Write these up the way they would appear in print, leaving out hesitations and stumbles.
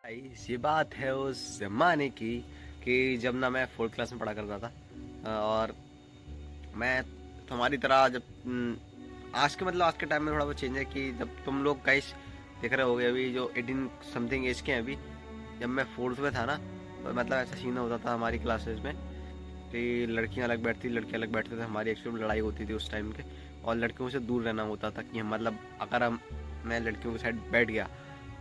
ये बात है उस ज़माने की कि जब ना मैं फोर्थ क्लास में पढ़ा करता था और मैं तुम्हारी तरह जब आज के आज के टाइम में थोड़ा बहुत चेंज है कि जब तुम लोग गाइस देख रहे होगे अभी जो 18 समथिंग एज के हैं अभी। जब मैं फोर्थ में था ना तो ऐसा सीन होता था हमारी क्लासेस में कि लड़कियां अलग बैठती लड़के अलग बैठते थे। हमारी एक्चुअली लड़ाई होती थी उस टाइम के और लड़कियों से दूर रहना होता था कि अगर मैं लड़कियों के साइड बैठ गया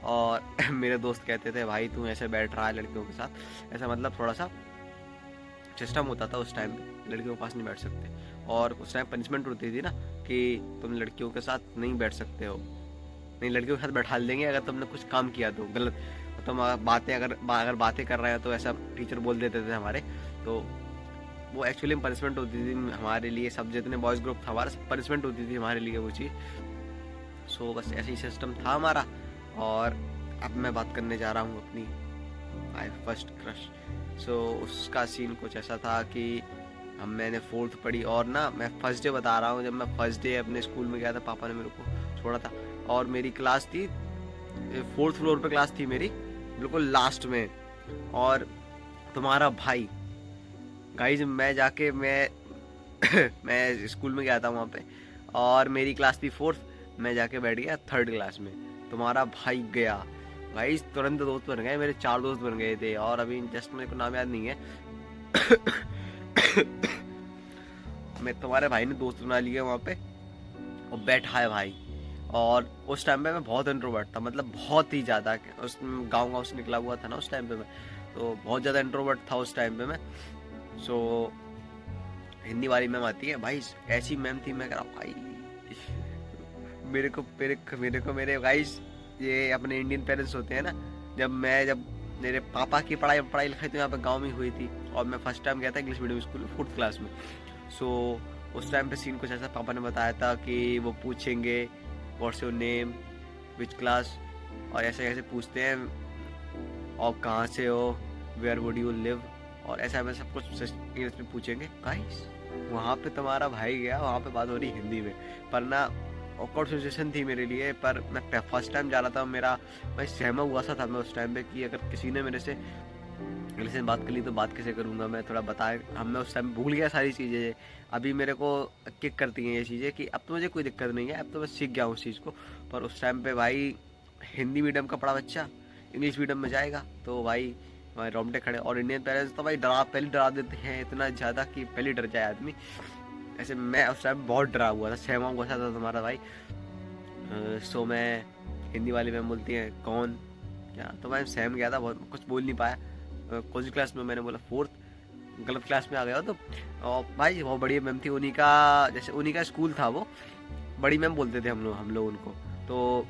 और मेरे दोस्त कहते थे भाई तू ऐसे बैठ रहा है लड़कियों के साथ, ऐसा थोड़ा सा सिस्टम होता था उस टाइम पे, लड़कियों के पास नहीं बैठ सकते। और उस टाइम पनिशमेंट होती थी ना कि तुम लड़कियों के साथ नहीं बैठ सकते हो, नहीं लड़कियों के साथ बैठा देंगे अगर तुमने कुछ काम किया तो गलत। तुम अगर बातें कर रहे हो तो ऐसा टीचर बोल देते थे हमारे। तो वो एक्चुअली पनिशमेंट होती थी हमारे लिए, सब जितने बॉयज़ ग्रुप था हमारा सब पनिशमेंट होती थी हमारे लिए वो चीज़। सो बस ऐसे ही सिस्टम था हमारा। और अब मैं बात करने जा रहा हूँ अपनी माई फर्स्ट क्रश। सो उसका सीन कुछ ऐसा था कि मैंने फोर्थ पढ़ी और ना मैं फर्स्ट डे बता रहा हूँ, जब मैं फर्स्ट डे अपने स्कूल में गया था पापा ने मेरे को छोड़ा था और मेरी क्लास थी फोर्थ फ्लोर पे, क्लास थी मेरी बिल्कुल लास्ट में। और तुम्हारा भाई गाइज मैं जाके मैं स्कूल में गया था वहाँ पे और मेरी क्लास थी फोर्थ, मैं जाके बैठ गया थर्ड क्लास में। तुम्हारा भाई गया गाइज, तुरंत दोस्त बन गए मेरे, 4 दोस्त बन गए थे और अभी जस्ट मेरे को नाम याद नहीं है। मैं तुम्हारे भाई ने दोस्त बना लिया वहाँ पे और बैठा है भाई। और उस टाइम पे मैं बहुत इंट्रोवर्ट था, बहुत ही ज़्यादा। उस गाँव से निकला हुआ था ना उस टाइम पे मैं, तो बहुत ज़्यादा इंट्रोवर्ट था उस टाइम पे मैं। सो हिंदी वाली मैम आती है भाई, ऐसी मैम थी, मैं कह रहा भाई मेरे गाइस ये अपने इंडियन पेरेंट्स होते हैं ना। जब मेरे पापा की पढ़ाई लिखाई तो यहाँ पे गांव में हुई थी और मैं फर्स्ट टाइम गया था इंग्लिश मीडियम स्कूल में फोर्थ क्लास में। सो उस टाइम पे सीन कुछ ऐसा पापा ने बताया था कि वो पूछेंगे what's your name, which class, और ऐसे ऐसे पूछते हैं और कहाँ से हो, वेयर वुड यू लिव, और ऐसा मैं सब कुछ इंग्लिश में पूछेंगे गाइस। वहाँ पे तुम्हारा भाई गया, वहाँ पे बात हो रही हिंदी में, पर ना ऑकवर्ड सिचुएशन थी मेरे लिए। पर मैं फर्स्ट टाइम जा रहा था, मैं सहमा हुआ सा था मैं उस टाइम पे कि अगर किसी ने मेरे से इंग्लिश में बात कर ली तो बात कैसे करूँगा मैं, थोड़ा बताए। मैं उस टाइम भूल गया सारी चीज़ें, अभी मेरे को किक करती हैं ये चीज़ें कि अब तो मुझे कोई दिक्कत नहीं है, अब तो मैं सीख गया हूँ उस चीज़ को। पर उस टाइम पे भाई हिंदी मीडियम का पढ़ा बच्चा इंग्लिश मीडियम में जाएगा तो भाई हमारे रोमटे खड़े। और इंडियन पेरेंट्स तो भाई पहले डरा देते हैं इतना ज़्यादा कि पहले डर जाए आदमी। ऐसे मैं उस टाइम बहुत डरा हुआ था, सहमा हुआ था तुम्हारा भाई। सो मैं हिंदी वाली मैम बोलती है कौन क्या, तो मैं सहम गया था बहुत, कुछ बोल नहीं पाया। कौन सी क्लास में, मैंने बोला फोर्थ, गलत क्लास में आ गया तो। और भाई बहुत बड़ी मैम थी, उन्हीं का स्कूल था वो, बड़ी मैम बोलते थे हम लोग उनको। तो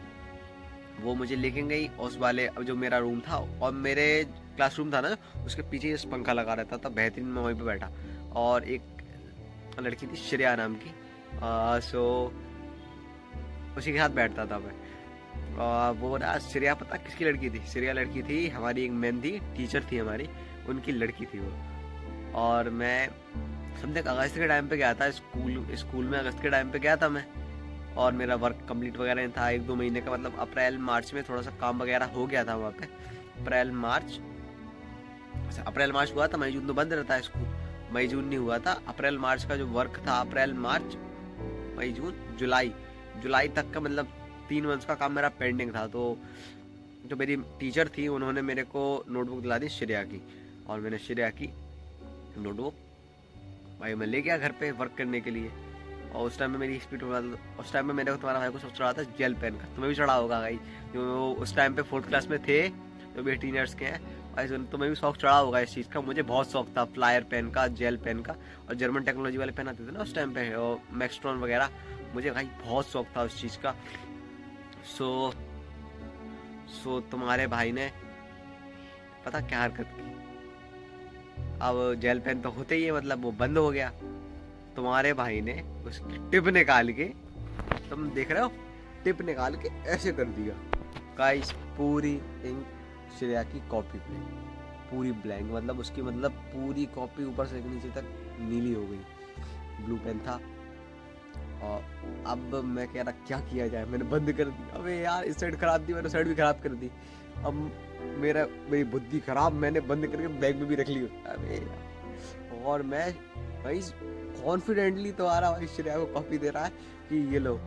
वो मुझे लेके गई उस वाले जो मेरा रूम था और मेरे क्लासरूम था ना उसके पीछे इस पंखा लगा रहता था बेहतरीन, मैं वहीं पे बैठा और एक लड़की थी श्रेया नाम की। सो उसी के साथ बैठता था मैं। वो ना श्रेया पता किसकी लड़की थी, श्रेया लड़की थी हमारी एक मैम थी, टीचर थी हमारी, उनकी लड़की थी वो। और मैं समझे अगस्त के टाइम पे गया था स्कूल में, अगस्त के टाइम पे गया था मैं। और मेरा वर्क कंप्लीट वगैरह था 1-2 महीने का, अप्रैल मार्च में थोड़ा सा काम वगैरह हो गया था वहाँ पे। अप्रैल मार्च हुआ था, मई जून तो बंद रहता है स्कूल, मई जून नहीं हुआ था। अप्रैल मार्च का जो वर्क था, अप्रैल मार्च मई जून जुलाई तक का 3 मंथ्स का काम मेरा पेंडिंग था। तो जो मेरी टीचर थी उन्होंने मेरे को नोटबुक दिला दी श्रेया की, और मैंने श्रेया की नोटबुक भाई मैं ले गया घर पे वर्क करने के लिए। और उस टाइम में मेरी स्पीड उस टाइम में मेरे को तुम्हारा भाई को सब चढ़ा था जेल पेन का, तुम्हें भी चढ़ा होगा भाई जो उस टाइम पे फोर्थ क्लास में थे, जो भी 18 ईयर्स के हैं भाई, तुम्हें भी शौक चढ़ा होगा इस चीज़ का। मुझे बहुत शौक था फ्लायर पेन का, जेल पेन का, और जर्मन टेक्नोलॉजी वाले पेन आते थे ना उस टाइम पे, और मैक्सट्रॉन वगैरह, मुझे भाई बहुत शौक था उस चीज़ का। सो तुम्हारे भाई ने पता क्या हरकत की। अब जेल पेन तो होते ही है, वो बंद हो गया। तुम्हारे भाई ने उसकी टिप निकाल के, तुम देख रहे हो, टिप निकाल के ऐसे कर दिया गाइस, पूरी इंक श्रेया की कॉपी पे पूरी ब्लैंक, उसकी पूरी कॉपी ऊपर से नीचे तक नीली हो गई। ब्लू पेन था और अब मैं कह रहा क्या किया जाए, मैंने बंद कर दी। अबे यार इस साइड खराब थी, मैंने साइड भी खराब कर दी। अब मेरी बुद्धि खराब, मैंने बंद करके बैग में भी रख ली। अबे यार, और मैं भाई कॉन्फिडेंटली तुम्हारा भाई श्रेया को कॉपी दे रहा है कि ये लो,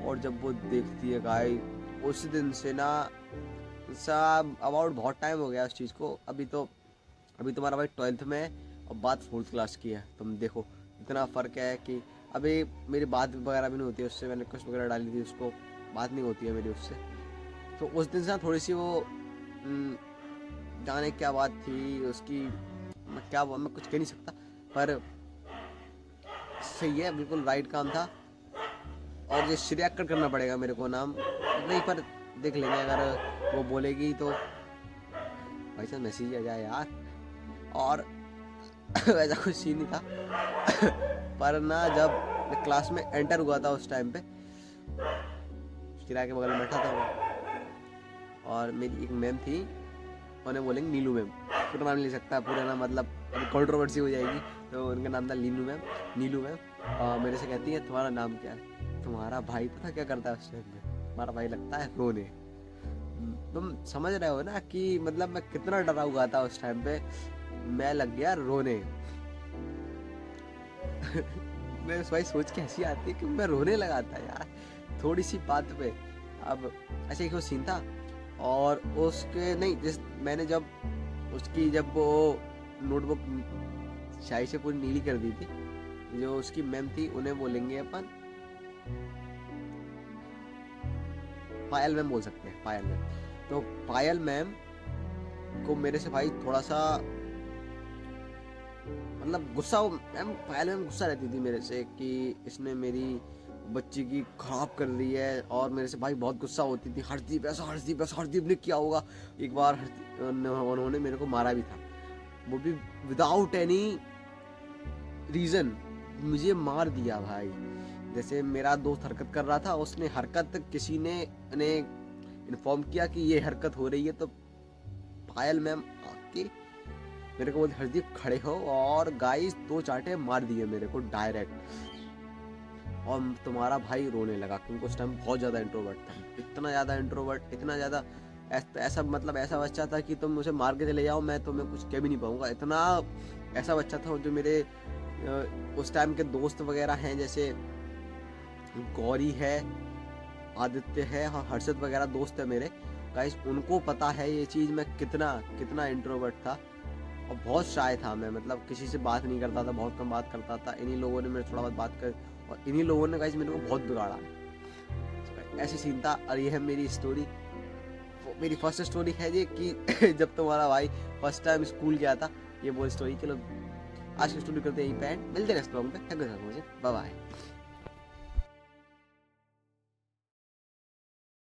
और जब वो देखती है गाइस, उस दिन से ना सब अबाउट बहुत टाइम हो गया उस चीज़ को। अभी तुम्हारा भाई 12th में है और बात 4th क्लास की है। तुम देखो इतना फ़र्क है कि अभी मेरी बात वगैरह भी नहीं होती है उससे। मैंने रिक्वेस्ट वगैरह डाली थी उसको, बात नहीं होती है मेरी उससे। तो उस दिन से ना थोड़ी सी वो जाने क्या बात थी उसकी, मैं कुछ कह नहीं सकता, पर सही है, बिल्कुल राइट काम था। और ये श्रेया कट करना पड़ेगा मेरे को नाम, नहीं पर देख लेंगे अगर वो बोलेगी तो। भाई साहब मैसेज आ जाए यार। और वैसा कुछ सीन नहीं था पर ना जब मैं क्लास में एंटर हुआ था उस टाइम पे, श्रेया के बगल में बैठा था वो, और मेरी एक मैम थी, उन्हें बोलेंगे नीलू मैम, पूरा नाम नहीं ले सकता, पूरा नाम मतलब अभी कंट्रोवर्सी हो जाएगी, तो उनका नाम था नीलू मैम। नीलू मैम और मेरे से कहती है तुम्हारा नाम क्या है? तुम्हारा भाई पता क्या करता है उस टाइम पे? हमारा भाई लगता है रोने। तुम समझ रहे हो ना कि मतलब मैं कितना डरा हुआ था उस टाइम पे। मैं लग गया रोने मैं भाई सोच के हंसी आती है कि मैं रोने लगा था यार थोड़ी सी बात पे। अब ऐसे एक सीन था, और उसके नहीं जिस मैंने जब उसकी जब वो नोटबुक शाही से पूरी नीली कर दी थी, जो उसकी मैम थी उन्हें बोलेंगे अपन पायल मैम बोल सकते हैं, पायल मैम। तो पायल मैम को मेरे से भाई थोड़ा सा मतलब गुस्सा, मैम पायल मैम गुस्सा रहती थी मेरे से कि इसने मेरी बच्ची की खराब कर दी है, और मेरे से भाई बहुत गुस्सा होती थी। हर्षदीप ऐसा, हर्षदीप ने क्या होगा। एक बार उन्होंने मेरे को मारा भी था, वो भी विदाउट एनी रीजन मुझे मार दिया भाई। जैसे मेरा दोस्त हरकत कर रहा था, उसने हरकत किसी ने इन्फॉर्म किया कि ये हरकत हो रही है, तो पायल मैम आके मेरे को बोलते हरदीप खड़े हो, और गाइस 2 चांटे मार दिए मेरे को डायरेक्ट। और तुम्हारा भाई रोने लगा क्योंकि उस टाइम बहुत ज़्यादा इंट्रोवर्ट था, इतना ज़्यादा इंट्रोवर्ट, इतना ज़्यादा ऐसा मतलब ऐसा बच्चा था कि तुम मुझे मार के चले जाओ मैं तुम्हें कुछ कह भी नहीं पाऊंगा। इतना ऐसा बच्चा था। जो मेरे उस टाइम के दोस्त वगैरह हैं, जैसे गौरी है, आदित्य है, हाँ हर्षद वगैरह दोस्त है मेरे गाइस, उनको पता है ये चीज़ मैं कितना इंट्रोवर्ट था और बहुत शाय था मैं। मतलब किसी से बात नहीं करता था, बहुत कम बात करता था। इन्हीं लोगों ने मेरे थोड़ा बहुत बात कर, और इन्हीं लोगों ने गाइस मेरे को बहुत बिगाड़ा। ऐसी सीन था। और ये है मेरी स्टोरी, मेरी फर्स्ट स्टोरी है ये कि जब तुम्हारा भाई फर्स्ट टाइम स्कूल गया था, ये वो स्टोरी। चलो आज की स्टोरी करते हैं यहीं पे, मिलते हैं नेक्स्ट ब्लॉग में। Thank you so much, bye bye.